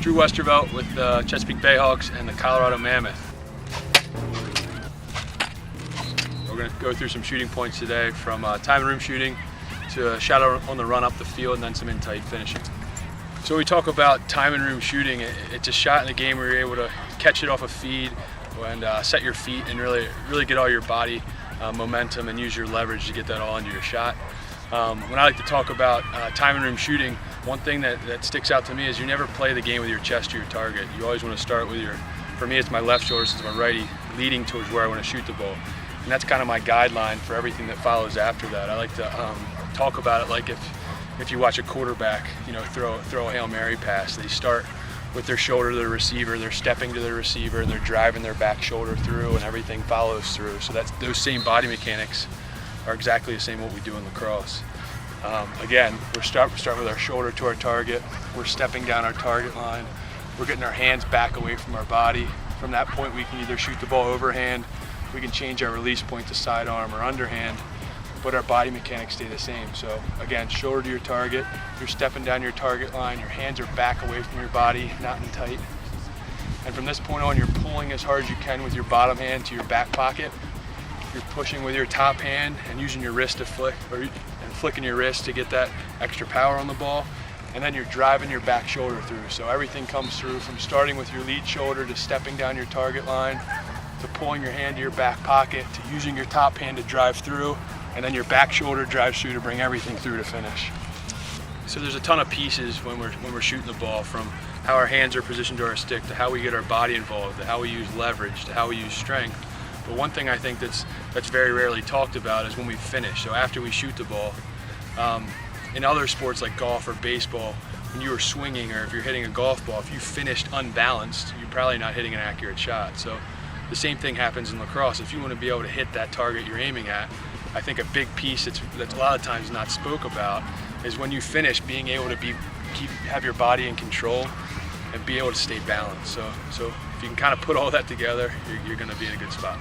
Drew Westervelt with the Chesapeake Bayhawks and the Colorado Mammoth. We're going to go through some shooting points today, from time and room shooting to a shot on the run up the field, and then some in-tight finishing. So when we talk about time and room shooting, it's a shot in the game where you're able to catch it off a feed and set your feet and really get all your body momentum and use your leverage to get that all into your shot. When I like to talk about time and room shooting, one thing that sticks out to me is you never play the game with your chest to your target. You always want to start with for me it's my left shoulder since I'm a righty, leading towards where I want to shoot the ball. And that's kind of my guideline for everything that follows after that. I like to talk about it like if you watch a quarterback, throw a Hail Mary pass. They start with their shoulder to the receiver, they're stepping to the receiver, and they're driving their back shoulder through, and everything follows through. So those same body mechanics are exactly the same what we do in lacrosse. Again, we start with our shoulder to our target. We're stepping down our target line. We're getting our hands back away from our body. From that point, we can either shoot the ball overhand, we can change our release point to sidearm or underhand, but our body mechanics stay the same. So again, shoulder to your target, you're stepping down your target line, your hands are back away from your body, not in tight. And from this point on, you're pulling as hard as you can with your bottom hand to your back pocket. You're pushing with your top hand and using your wrist to flick, and flicking your wrist to get that extra power on the ball. And then you're driving your back shoulder through. So everything comes through from starting with your lead shoulder to stepping down your target line, to pulling your hand to your back pocket, to using your top hand to drive through, and then your back shoulder drives through to bring everything through to finish. So there's a ton of pieces when we're shooting the ball, from how our hands are positioned to our stick, to how we get our body involved, to how we use leverage, to how we use strength. But one thing I think that's very rarely talked about is when we finish. So after we shoot the ball, in other sports like golf or baseball, when you were swinging, or if you're hitting a golf ball, if you finished unbalanced, you're probably not hitting an accurate shot. So the same thing happens in lacrosse. If you want to be able to hit that target you're aiming at, I think a big piece that's a lot of times not spoke about is when you finish, being able to have your body in control and be able to stay balanced. So if you can kind of put all that together, you're going to be in a good spot.